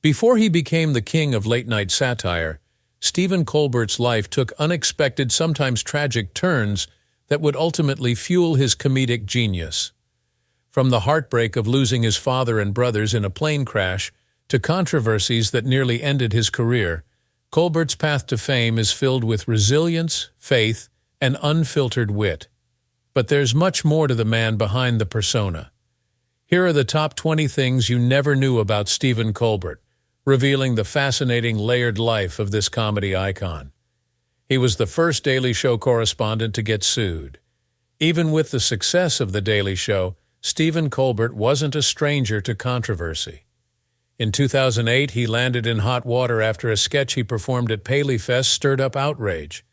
Before he became the king of late-night satire, Stephen Colbert's life took unexpected, sometimes tragic turns that would ultimately fuel his comedic genius. From the heartbreak of losing his father and brothers in a plane crash to controversies that nearly ended his career, Colbert's path to fame is filled with resilience, faith, and unfiltered wit. But there's much more to the man behind the persona. Here are the top 20 things you never knew about Stephen Colbert, revealing the fascinating layered life of this comedy icon. He was the first Daily Show correspondent to get sued. Even with the success of The Daily Show, Stephen Colbert wasn't a stranger to controversy. In 2008, he landed in hot water after a sketch he performed at Paley Fest stirred up outrage.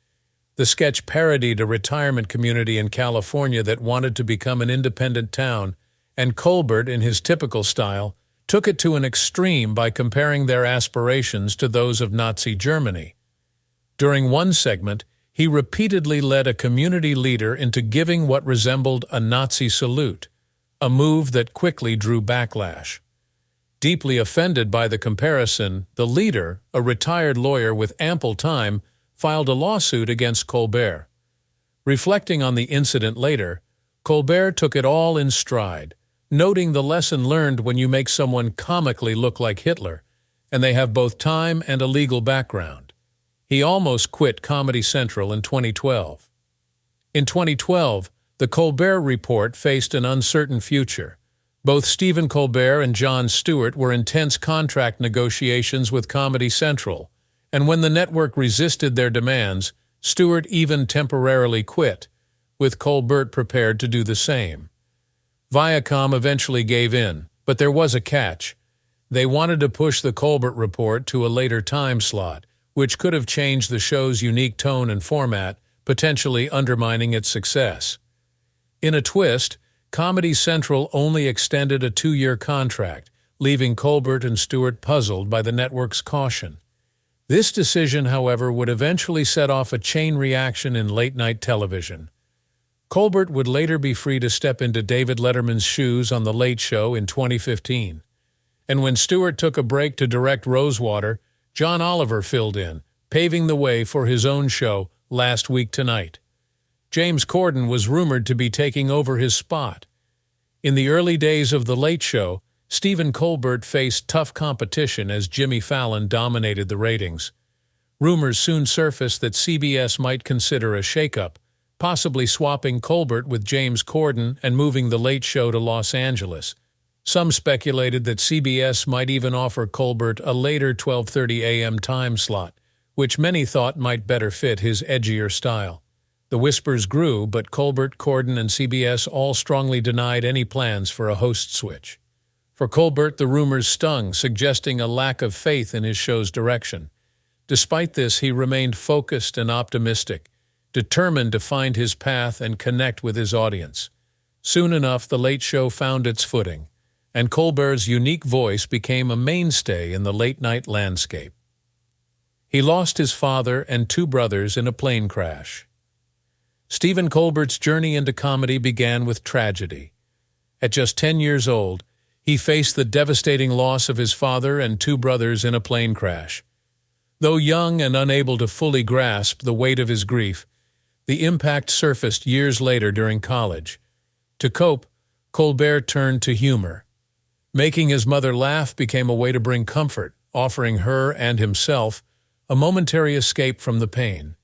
The sketch parodied a retirement community in California that wanted to become an independent town, and Colbert, in his typical style, took it to an extreme by comparing their aspirations to those of Nazi Germany. During one segment, he repeatedly led a community leader into giving what resembled a Nazi salute, a move that quickly drew backlash. Deeply offended by the comparison, the leader, a retired lawyer with ample time, filed a lawsuit against Colbert. Reflecting on the incident later, Colbert took it all in stride, noting the lesson learned when you make someone comically look like Hitler, and they have both time and a legal background. He almost quit Comedy Central in 2012. In 2012, the Colbert Report faced an uncertain future. Both Stephen Colbert and Jon Stewart were in tense contract negotiations with Comedy Central, and when the network resisted their demands, Stewart even temporarily quit, with Colbert prepared to do the same. Viacom eventually gave in, but there was a catch. They wanted to push the Colbert Report to a later time slot, which could have changed the show's unique tone and format, potentially undermining its success. In a twist, Comedy Central only extended a 2-year contract, leaving Colbert and Stewart puzzled by the network's caution. This decision, however, would eventually set off a chain reaction in late-night television. Colbert would later be free to step into David Letterman's shoes on The Late Show in 2015. And when Stewart took a break to direct Rosewater, John Oliver filled in, paving the way for his own show, Last Week Tonight. James Corden was rumored to be taking over his spot. In the early days of The Late Show, Stephen Colbert faced tough competition as Jimmy Fallon dominated the ratings. Rumors soon surfaced that CBS might consider a shakeup, possibly swapping Colbert with James Corden and moving The Late Show to Los Angeles. Some speculated that CBS might even offer Colbert a later 12:30 a.m. time slot, which many thought might better fit his edgier style. The whispers grew, but Colbert, Corden, and CBS all strongly denied any plans for a host switch. For Colbert, the rumors stung, suggesting a lack of faith in his show's direction. Despite this, he remained focused and optimistic, determined to find his path and connect with his audience. Soon enough, The Late Show found its footing, and Colbert's unique voice became a mainstay in the late-night landscape. He lost his father and 2 brothers in a plane crash. Stephen Colbert's journey into comedy began with tragedy. At just 10 years old, he faced the devastating loss of his father and 2 brothers in a plane crash. Though young and unable to fully grasp the weight of his grief, the impact surfaced years later during college. To cope, Colbert turned to humor. Making his mother laugh became a way to bring comfort, offering her and himself a momentary escape from the pain.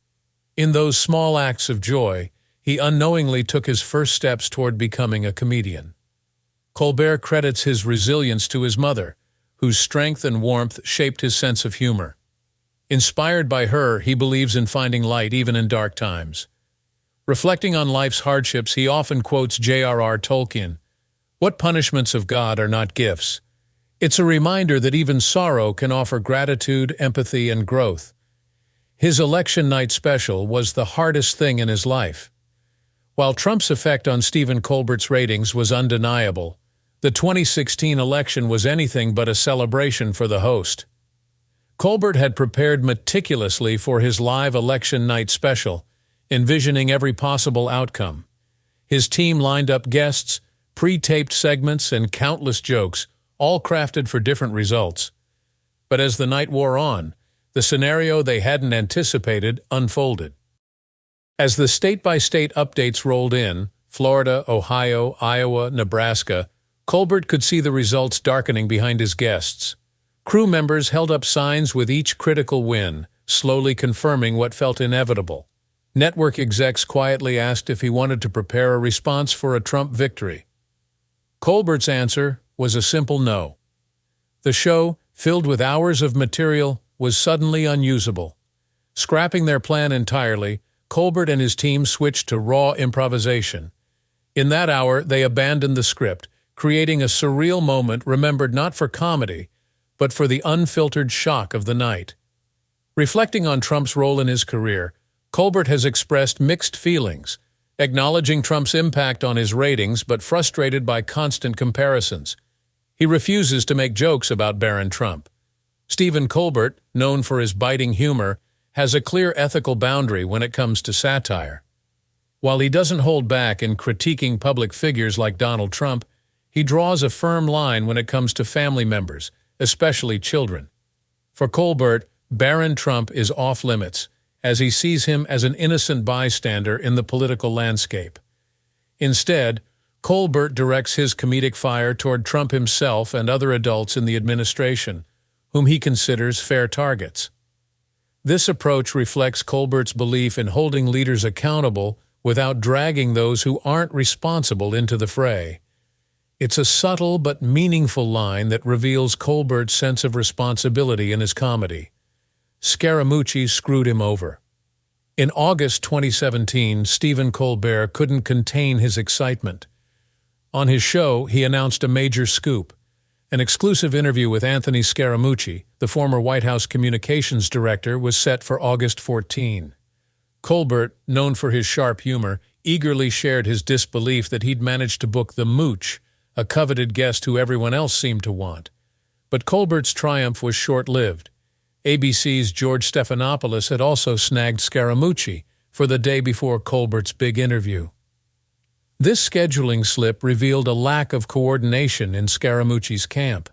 In those small acts of joy, he unknowingly took his first steps toward becoming a comedian. Colbert credits his resilience to his mother, whose strength and warmth shaped his sense of humor. Inspired by her, he believes in finding light even in dark times. Reflecting on life's hardships, he often quotes J.R.R. Tolkien, "What punishments of God are not gifts?" It's a reminder that even sorrow can offer gratitude, empathy, and growth. His election night special was the hardest thing in his life. While Trump's effect on Stephen Colbert's ratings was undeniable, the 2016 election was anything but a celebration for the host. Colbert had prepared meticulously for his live election night special, envisioning every possible outcome. His team lined up guests, pre-taped segments, and countless jokes, all crafted for different results. But as the night wore on, the scenario they hadn't anticipated unfolded. As the state-by-state updates rolled in, Florida, Ohio, Iowa, Nebraska, Colbert could see the results darkening behind his guests. Crew members held up signs with each critical win, slowly confirming what felt inevitable. Network execs quietly asked if he wanted to prepare a response for a Trump victory. Colbert's answer was a simple no. The show, filled with hours of material, was suddenly unusable. Scrapping their plan entirely, Colbert and his team switched to raw improvisation. In that hour, they abandoned the script, creating a surreal moment remembered not for comedy, but for the unfiltered shock of the night. Reflecting on Trump's role in his career, Colbert has expressed mixed feelings, acknowledging Trump's impact on his ratings but frustrated by constant comparisons. He refuses to make jokes about Barron Trump. Stephen Colbert, known for his biting humor, has a clear ethical boundary when it comes to satire. While he doesn't hold back in critiquing public figures like Donald Trump, he draws a firm line when it comes to family members, especially children. For Colbert, Barron Trump is off-limits, as he sees him as an innocent bystander in the political landscape. Instead, Colbert directs his comedic fire toward Trump himself and other adults in the administration, whom he considers fair targets. This approach reflects Colbert's belief in holding leaders accountable without dragging those who aren't responsible into the fray. It's a subtle but meaningful line that reveals Colbert's sense of responsibility in his comedy. Scaramucci screwed him over. In August 2017, Stephen Colbert couldn't contain his excitement. On his show, he announced a major scoop. An exclusive interview with Anthony Scaramucci, the former White House communications director, was set for August 14. Colbert, known for his sharp humor, eagerly shared his disbelief that he'd managed to book the mooch, a coveted guest who everyone else seemed to want. But Colbert's triumph was short-lived. ABC's George Stephanopoulos had also snagged Scaramucci for the day before Colbert's big interview. This scheduling slip revealed a lack of coordination in Scaramucci's camp.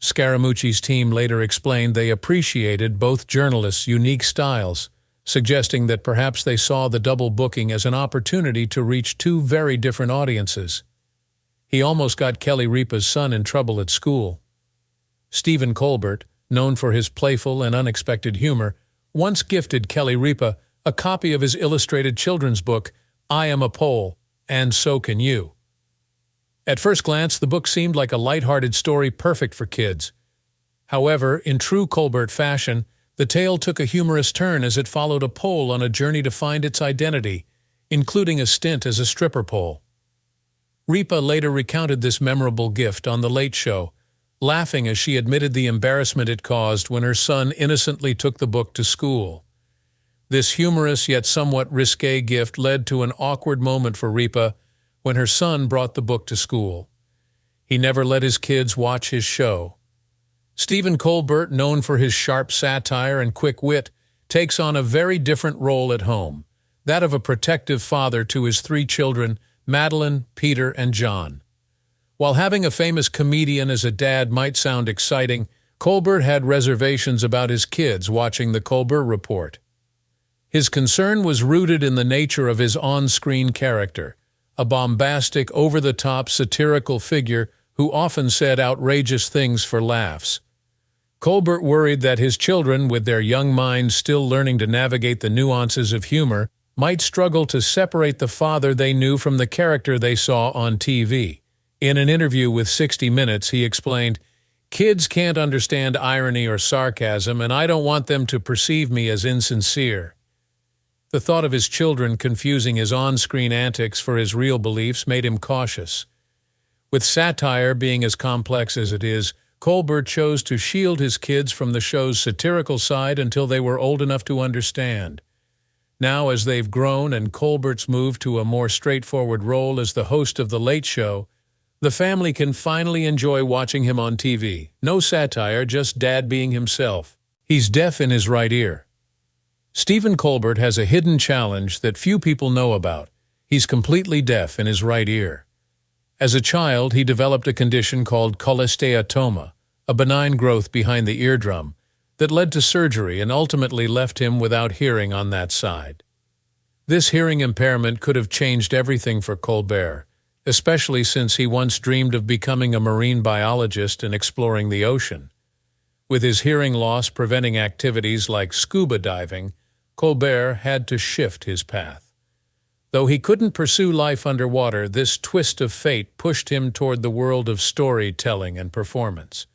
Scaramucci's team later explained they appreciated both journalists' unique styles, suggesting that perhaps they saw the double booking as an opportunity to reach two very different audiences. He almost got Kelly Reas' son in trouble at school. Stephen Colbert, known for his playful and unexpected humor, once gifted Kelly Reas a copy of his illustrated children's book, I Am a Pole, and So Can You. At first glance, the book seemed like a lighthearted story perfect for kids. However, in true Colbert fashion, the tale took a humorous turn as it followed a pole on a journey to find its identity, including a stint as a stripper pole. Reas later recounted this memorable gift on The Late Show, laughing as she admitted the embarrassment it caused when her son innocently took the book to school. This humorous yet somewhat risque gift led to an awkward moment for Reas when her son brought the book to school. He never let his kids watch his show. Stephen Colbert, known for his sharp satire and quick wit, takes on a very different role at home, that of a protective father to his three children, Madeline, Peter, and John. While having a famous comedian as a dad might sound exciting, Colbert had reservations about his kids watching The Colbert Report. His concern was rooted in the nature of his on-screen character, a bombastic, over-the-top satirical figure who often said outrageous things for laughs. Colbert worried that his children, with their young minds still learning to navigate the nuances of humor, might struggle to separate the father they knew from the character they saw on TV. In an interview with 60 Minutes, he explained, "Kids can't understand irony or sarcasm, and I don't want them to perceive me as insincere." The thought of his children confusing his on-screen antics for his real beliefs made him cautious. With satire being as complex as it is, Colbert chose to shield his kids from the show's satirical side until they were old enough to understand. Now, as they've grown and Colbert's moved to a more straightforward role as the host of The Late Show, the family can finally enjoy watching him on TV. No satire, just Dad being himself. He's deaf in his right ear. Stephen Colbert has a hidden challenge that few people know about. He's completely deaf in his right ear. As a child, he developed a condition called cholesteatoma, a benign growth behind the eardrum that led to surgery and ultimately left him without hearing on that side. This hearing impairment could have changed everything for Colbert, especially since he once dreamed of becoming a marine biologist and exploring the ocean. With his hearing loss preventing activities like scuba diving, Colbert had to shift his path. Though he couldn't pursue life underwater, this twist of fate pushed him toward the world of storytelling and performance.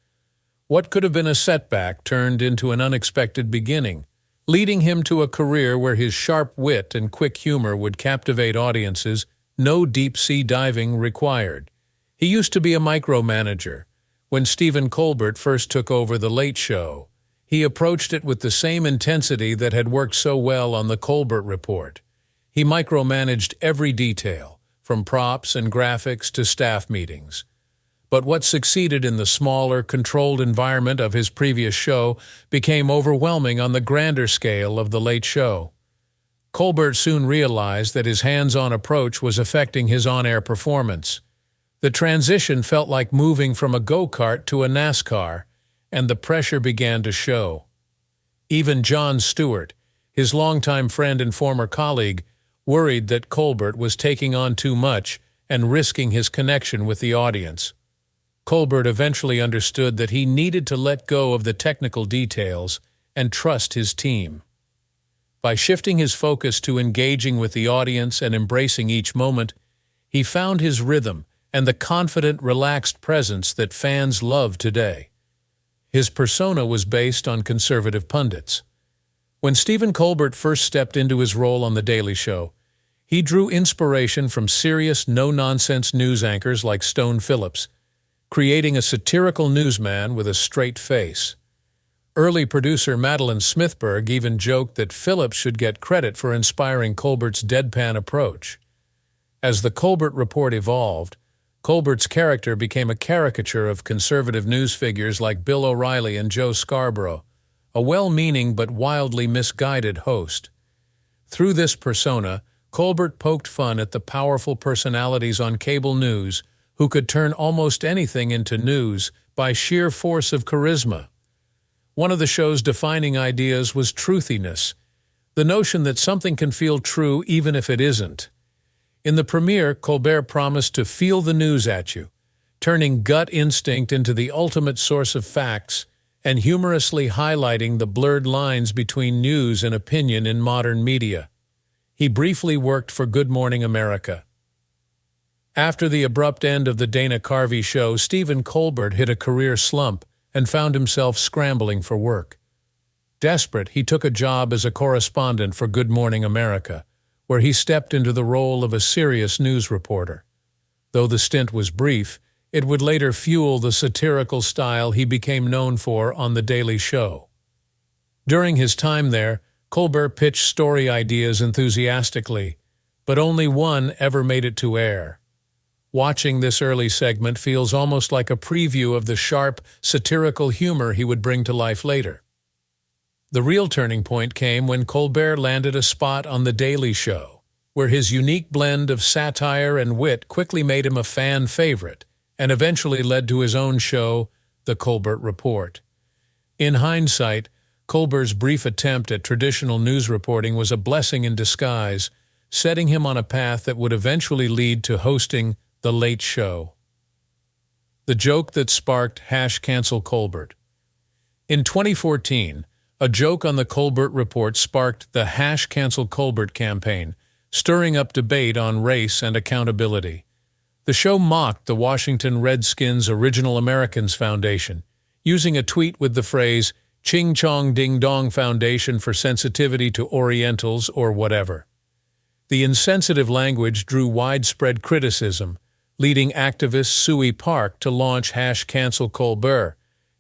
What could have been a setback turned into an unexpected beginning, leading him to a career where his sharp wit and quick humor would captivate audiences, no deep-sea diving required. He used to be a micromanager. When Stephen Colbert first took over The Late Show, he approached it with the same intensity that had worked so well on The Colbert Report. He micromanaged every detail, from props and graphics to staff meetings. But what succeeded in the smaller, controlled environment of his previous show became overwhelming on the grander scale of The Late Show. Colbert soon realized that his hands-on approach was affecting his on-air performance. The transition felt like moving from a go-kart to a NASCAR, and the pressure began to show. Even Jon Stewart, his longtime friend and former colleague, worried that Colbert was taking on too much and risking his connection with the audience. Colbert eventually understood that he needed to let go of the technical details and trust his team. By shifting his focus to engaging with the audience and embracing each moment, he found his rhythm and the confident, relaxed presence that fans love today. His persona was based on conservative pundits. When Stephen Colbert first stepped into his role on The Daily Show, he drew inspiration from serious, no-nonsense news anchors like Stone Phillips, creating a satirical newsman with a straight face. Early producer Madeline Smithberg even joked that Phillips should get credit for inspiring Colbert's deadpan approach. As The Colbert Report evolved, Colbert's character became a caricature of conservative news figures like Bill O'Reilly and Joe Scarborough, a well-meaning but wildly misguided host. Through this persona, Colbert poked fun at the powerful personalities on cable news who could turn almost anything into news by sheer force of charisma. One of the show's defining ideas was truthiness, the notion that something can feel true even if it isn't. In the premiere, Colbert promised to feel the news at you, turning gut instinct into the ultimate source of facts and humorously highlighting the blurred lines between news and opinion in modern media. He briefly worked for Good Morning America. After the abrupt end of the Dana Carvey show, Stephen Colbert hit a career slump and found himself scrambling for work. Desperate, he took a job as a correspondent for Good Morning America, where he stepped into the role of a serious news reporter. Though the stint was brief, it would later fuel the satirical style he became known for on The Daily Show. During his time there, Colbert pitched story ideas enthusiastically, but only one ever made it to air. Watching this early segment feels almost like a preview of the sharp, satirical humor he would bring to life later. The real turning point came when Colbert landed a spot on The Daily Show, where his unique blend of satire and wit quickly made him a fan favorite and eventually led to his own show, The Colbert Report. In hindsight, Colbert's brief attempt at traditional news reporting was a blessing in disguise, setting him on a path that would eventually lead to hosting The Late Show. The joke that sparked Hash Cancel Colbert. In 2014, a joke on The Colbert Report sparked the Hash Cancel Colbert campaign, stirring up debate on race and accountability. The show mocked the Washington Redskins Original Americans Foundation, using a tweet with the phrase, "Ching Chong Ding Dong Foundation for Sensitivity to Orientals," or whatever. The insensitive language drew widespread criticism, leading activist Sui Park to launch Hash Cancel Colbert,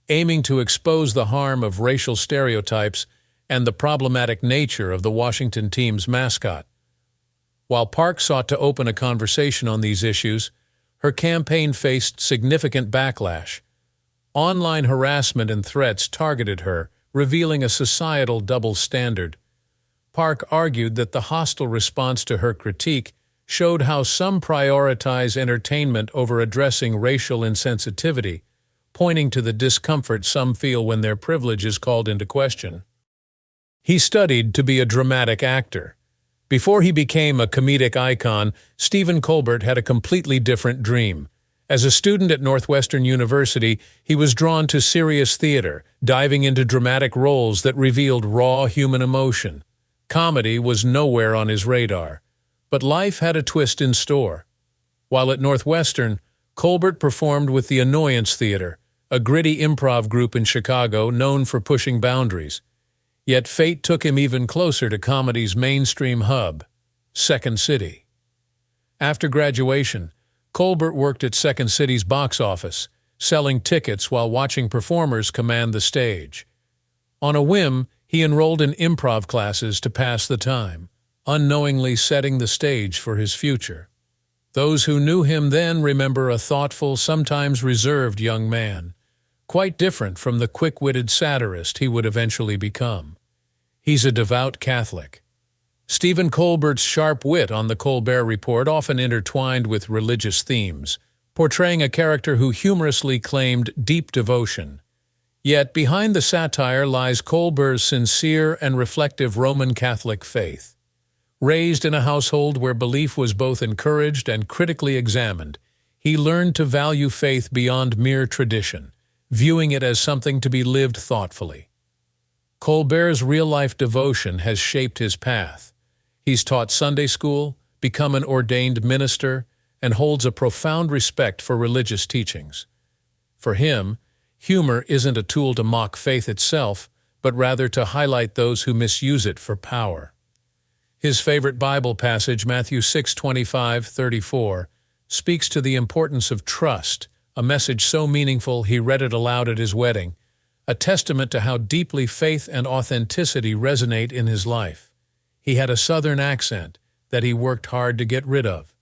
aiming to expose the harm of racial stereotypes and the problematic nature of the Washington team's mascot. While Park sought to open a conversation on these issues, her campaign faced significant backlash. Online harassment and threats targeted her, revealing a societal double standard. Park argued that the hostile response to her critique showed how some prioritize entertainment over addressing racial insensitivity, pointing to the discomfort some feel when their privilege is called into question. He studied to be a dramatic actor. Before he became a comedic icon, Stephen Colbert had a completely different dream. As a student at Northwestern University, he was drawn to serious theater, diving into dramatic roles that revealed raw human emotion. Comedy was nowhere on his radar. But life had a twist in store. While at Northwestern, Colbert performed with the Annoyance Theater, a gritty improv group in Chicago known for pushing boundaries. Yet fate took him even closer to comedy's mainstream hub, Second City. After graduation, Colbert worked at Second City's box office, selling tickets while watching performers command the stage. On a whim, he enrolled in improv classes to pass the time, unknowingly setting the stage for his future. Those who knew him then remember a thoughtful, sometimes reserved young man, quite different from the quick-witted satirist he would eventually become. He's a devout Catholic. Stephen Colbert's sharp wit on The Colbert Report often intertwined with religious themes, portraying a character who humorously claimed deep devotion. Yet behind the satire lies Colbert's sincere and reflective Roman Catholic faith. Raised in a household where belief was both encouraged and critically examined, he learned to value faith beyond mere tradition, viewing it as something to be lived thoughtfully. Colbert's real-life devotion has shaped his path. He's taught Sunday school, become an ordained minister, and holds a profound respect for religious teachings. For him, humor isn't a tool to mock faith itself, but rather to highlight those who misuse it for power. His favorite Bible passage, Matthew 6:25-34, speaks to the importance of trust, a message so meaningful he read it aloud at his wedding, a testament to how deeply faith and authenticity resonate in his life. He had a Southern accent that he worked hard to get rid of.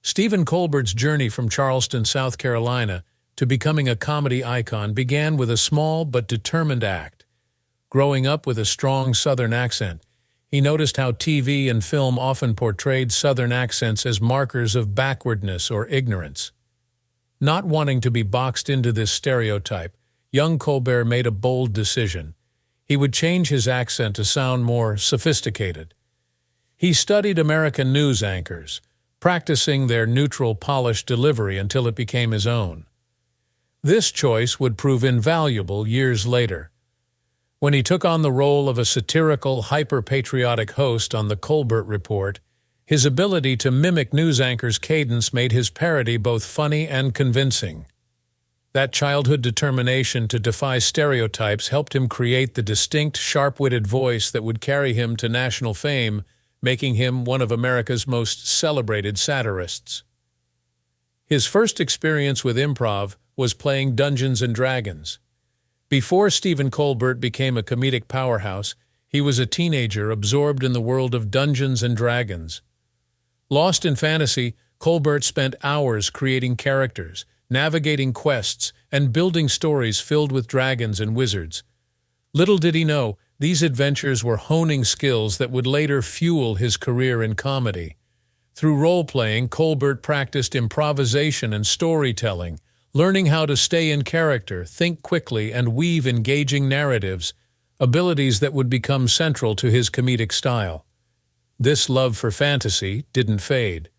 Stephen Colbert's journey from Charleston, South Carolina, to becoming a comedy icon began with a small but determined act. Growing up with a strong Southern accent, he noticed how TV and film often portrayed Southern accents as markers of backwardness or ignorance. Not wanting to be boxed into this stereotype, young Colbert made a bold decision. He would change his accent to sound more sophisticated. He studied American news anchors, practicing their neutral, polished delivery until it became his own. This choice would prove invaluable years later. When he took on the role of a satirical, hyper-patriotic host on The Colbert Report, his ability to mimic news anchors' cadence made his parody both funny and convincing. That childhood determination to defy stereotypes helped him create the distinct, sharp-witted voice that would carry him to national fame, making him one of America's most celebrated satirists. His first experience with improv was playing Dungeons & Dragons. Before Stephen Colbert became a comedic powerhouse, he was a teenager absorbed in the world of Dungeons & Dragons. Lost in fantasy, Colbert spent hours creating characters, navigating quests, and building stories filled with dragons and wizards. Little did he know, these adventures were honing skills that would later fuel his career in comedy. Through role-playing, Colbert practiced improvisation and storytelling, learning how to stay in character, think quickly, and weave engaging narratives, abilities that would become central to his comedic style. This love for fantasy didn't fade.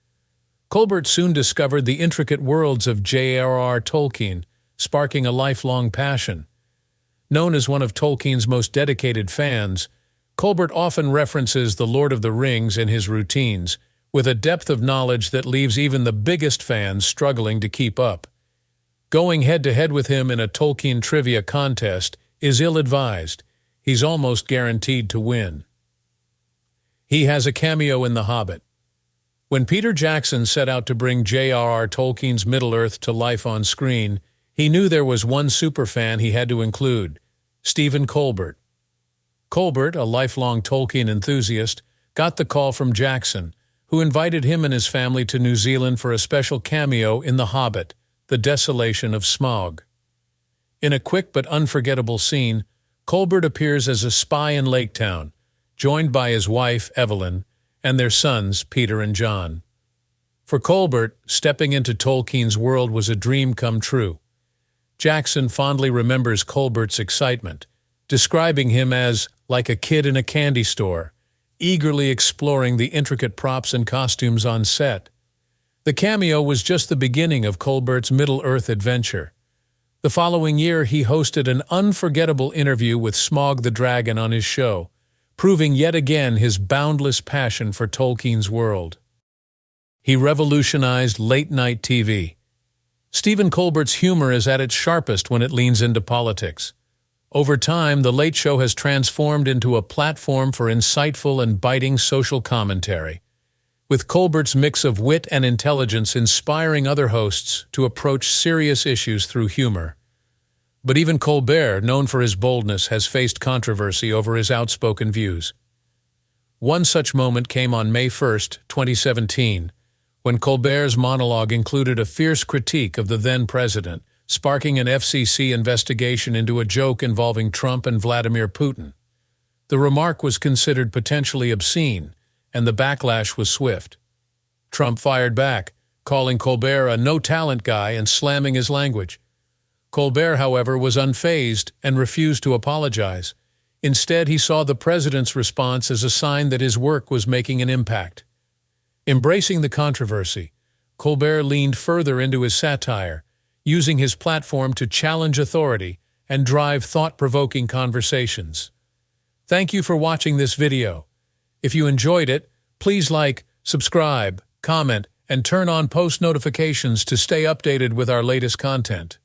Colbert soon discovered the intricate worlds of J.R.R. Tolkien, sparking a lifelong passion. Known as one of Tolkien's most dedicated fans, Colbert often references The Lord of the Rings in his routines, with a depth of knowledge that leaves even the biggest fans struggling to keep up. Going head-to-head with him in a Tolkien trivia contest is ill-advised. He's almost guaranteed to win. He has a cameo in The Hobbit. When Peter Jackson set out to bring J.R.R. Tolkien's Middle-earth to life on screen, he knew there was one superfan he had to include, Stephen Colbert. Colbert, a lifelong Tolkien enthusiast, got the call from Jackson, who invited him and his family to New Zealand for a special cameo in The Hobbit, The Desolation of Smaug. In a quick but unforgettable scene, Colbert appears as a spy in Lake Town, joined by his wife, Evelyn, and their sons, Peter and John. For Colbert, stepping into Tolkien's world was a dream come true. Jackson fondly remembers Colbert's excitement, describing him as like a kid in a candy store, eagerly exploring the intricate props and costumes on set. The cameo was just the beginning of Colbert's Middle-earth adventure. The following year, he hosted an unforgettable interview with Smaug the Dragon on his show, proving yet again his boundless passion for Tolkien's world. He revolutionized late-night TV. Stephen Colbert's humor is at its sharpest when it leans into politics. Over time, The Late Show has transformed into a platform for insightful and biting social commentary, with Colbert's mix of wit and intelligence inspiring other hosts to approach serious issues through humor. But even Colbert, known for his boldness, has faced controversy over his outspoken views. One such moment came on May 1, 2017, when Colbert's monologue included a fierce critique of the then-president, sparking an FCC investigation into a joke involving Trump and Vladimir Putin. The remark was considered potentially obscene, and the backlash was swift. Trump fired back, calling Colbert a no-talent guy and slamming his language. Colbert, however, was unfazed and refused to apologize. Instead, he saw the president's response as a sign that his work was making an impact. Embracing the controversy, Colbert leaned further into his satire, using his platform to challenge authority and drive thought-provoking conversations. Thank you for watching this video. If you enjoyed it, please like, subscribe, comment, and turn on post notifications to stay updated with our latest content.